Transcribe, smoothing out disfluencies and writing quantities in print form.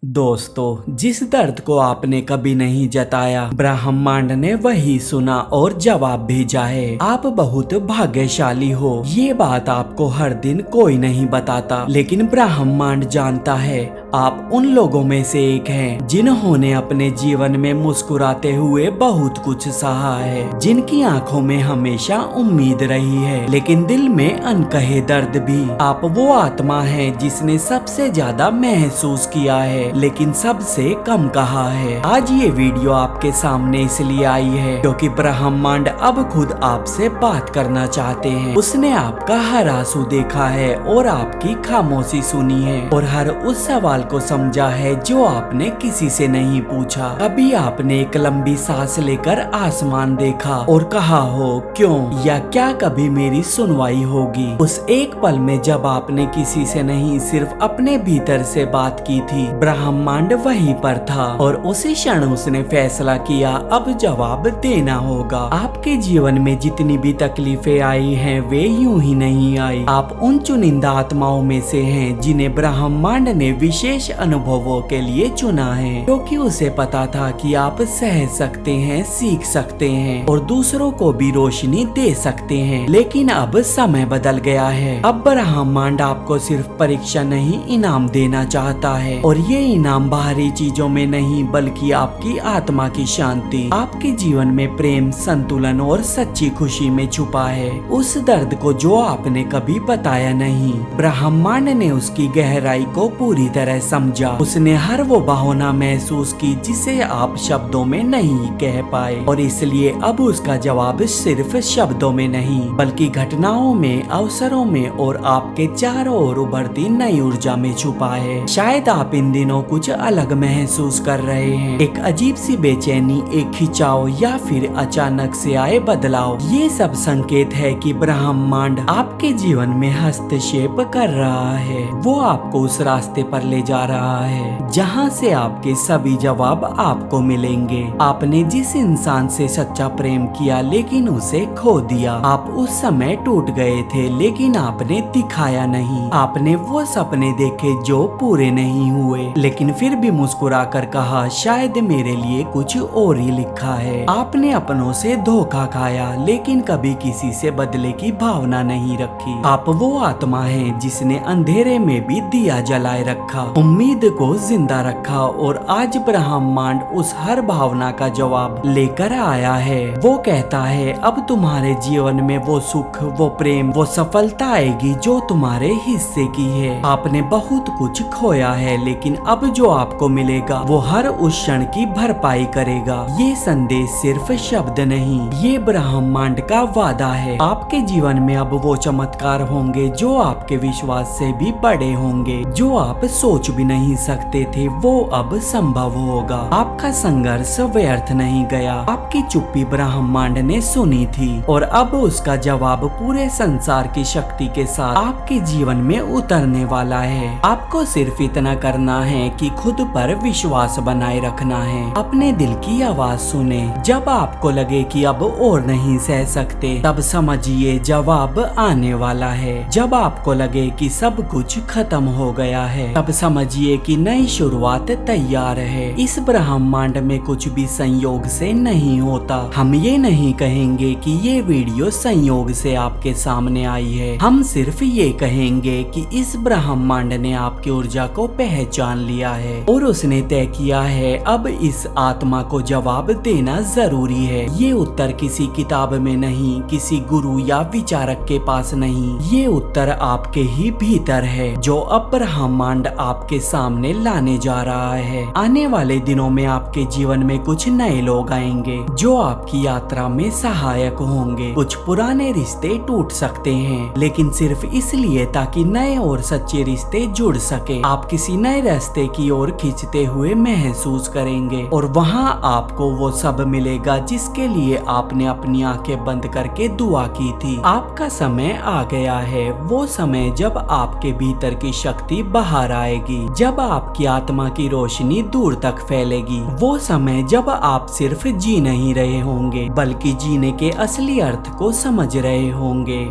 दोस्तों, जिस दर्द को आपने कभी नहीं जताया, ब्रह्मांड ने वही सुना और जवाब भेजा है। आप बहुत भाग्यशाली हो। ये बात आपको हर दिन कोई नहीं बताता, लेकिन ब्रह्मांड जानता है। आप उन लोगों में से एक हैं जिन्होंने अपने जीवन में मुस्कुराते हुए बहुत कुछ सहा है, जिनकी आंखों में हमेशा उम्मीद रही है, लेकिन दिल में अनकहे दर्द भी। आप वो आत्मा है जिसने सबसे ज्यादा महसूस किया है, लेकिन सबसे कम कहा है। आज ये वीडियो आपके सामने इसलिए आई है क्योंकि ब्रह्मांड अब खुद आपसे बात करना चाहते हैं। उसने आपका हर आंसू देखा है और आपकी खामोशी सुनी है और हर उस सवाल को समझा है जो आपने किसी से नहीं पूछा। कभी आपने एक लंबी सांस लेकर आसमान देखा और कहा हो क्यों, या क्या कभी मेरी सुनवाई होगी। उस एक पल में जब आपने किसी से नहीं, सिर्फ अपने भीतर से बात की थी, ब्रह्मांड वहीं पर था और उसी क्षण उसने फैसला किया अब जवाब देना होगा। आपके जीवन में जितनी भी तकलीफें आई हैं वे यूं ही नहीं आई। आप उन चुनिंदा आत्माओं में से हैं जिन्हें ब्रह्मांड ने विशेष अनुभवों के लिए चुना है, क्योंकि उसे पता था कि आप सह सकते हैं, सीख सकते हैं और दूसरों को भी रोशनी दे सकते हैं। लेकिन अब समय बदल गया है। अब ब्रह्मांड आपको सिर्फ परीक्षा नहीं, इनाम देना चाहता है, और ये इनाम बाहरी चीजों में नहीं बल्कि आपकी आत्मा की शांति, आपके जीवन में प्रेम, संतुलन और सच्ची खुशी में छुपा है। उस दर्द को जो आपने कभी बताया नहीं, ब्रह्मांड ने उसकी गहराई को पूरी तरह समझा। उसने हर वो भावना महसूस की जिसे आप शब्दों में नहीं कह पाए, और इसलिए अब उसका जवाब सिर्फ शब्दों में नहीं बल्कि घटनाओं में, अवसरों में और आपके चारों ओर उभरती नई ऊर्जा में छुपा है। शायद आप इन दिनों कुछ अलग महसूस कर रहे हैं, एक अजीब सी बेचैनी, एक खिंचाव या फिर अचानक से आए बदलाव। ये सब संकेत है कि ब्रह्मांड आपके जीवन में हस्तक्षेप कर रहा है। वो आपको उस रास्ते पर ले जा रहा है जहाँ से आपके सभी जवाब आपको मिलेंगे। आपने जिस इंसान से सच्चा प्रेम किया लेकिन उसे खो दिया, आप उस समय टूट गए थे लेकिन आपने दिखाया नहीं। आपने वो सपने देखे जो पूरे नहीं हुए, लेकिन फिर भी मुस्कुरा कर कहा शायद मेरे लिए कुछ और ही लिखा है। आपने अपनों से धोखा खाया लेकिन कभी किसी से बदले की भावना नहीं रखी। आप वो आत्मा है जिसने अंधेरे में भी दिया जलाए रखा, उम्मीद को जिंदा रखा, और आज ब्रह्मांड उस हर भावना का जवाब लेकर आया है। वो कहता है अब तुम्हारे जीवन में वो सुख, वो प्रेम, वो सफलता आएगी जो तुम्हारे हिस्से की है। आपने बहुत कुछ खोया है लेकिन अब जो आपको मिलेगा वो हर उस क्षण की भरपाई करेगा। ये संदेश सिर्फ शब्द नहीं, ये ब्रह्मांड का वादा है। आपके जीवन में अब वो चमत्कार होंगे जो आपके विश्वास से भी बड़े होंगे। जो आप सोच भी नहीं सकते थे वो अब संभव होगा। आपका संघर्ष व्यर्थ नहीं गया। आपकी चुप्पी ब्रह्मांड ने सुनी थी और अब उसका जवाब पूरे संसार की शक्ति के साथ आपके जीवन में उतरने वाला है। आपको सिर्फ इतना करना है कि खुद पर विश्वास बनाए रखना है। अपने दिल की आवाज सुने। जब आपको लगे कि अब और नहीं सह सकते, तब समझिए जवाब आने वाला है। जब आपको लगे कि सब कुछ खत्म हो गया है, तब समझिए कि नई शुरुआत तैयार है। इस ब्रह्मांड में कुछ भी संयोग से नहीं होता। हम ये नहीं कहेंगे कि ये वीडियो संयोग से आपके सामने आई है। हम सिर्फ ये कहेंगे कि इस ब्रह्मांड ने आपकी ऊर्जा को पहचान लिया है और उसने तय किया है अब इस आत्मा को जवाब देना जरूरी है। ये उत्तर किसी किताब में नहीं, किसी गुरु या विचारक के पास नहीं, ये उत्तर आपके ही भीतर है जो अब ब्रह्मांड आपके सामने लाने जा रहा है। आने वाले दिनों में आपके जीवन में कुछ नए लोग आएंगे जो आपकी यात्रा में सहायक होंगे। कुछ पुराने रिश्ते टूट सकते हैं लेकिन सिर्फ इसलिए ताकि नए और सच्चे रिश्ते जुड़ सके। आप किसी नए रास्ते की ओर खींचते हुए महसूस करेंगे और वहाँ आपको वो सब मिलेगा जिसके लिए आपने अपनी आंखें बंद करके दुआ की थी। आपका समय आ गया है, वो समय जब आपके भीतर की शक्ति बाहर आएगी, जब आपकी आत्मा की रोशनी दूर तक फैलेगी। वो समय जब आप सिर्फ जी नहीं रहे होंगे बल्कि जीने के असली अर्थ को समझ रहे होंगे।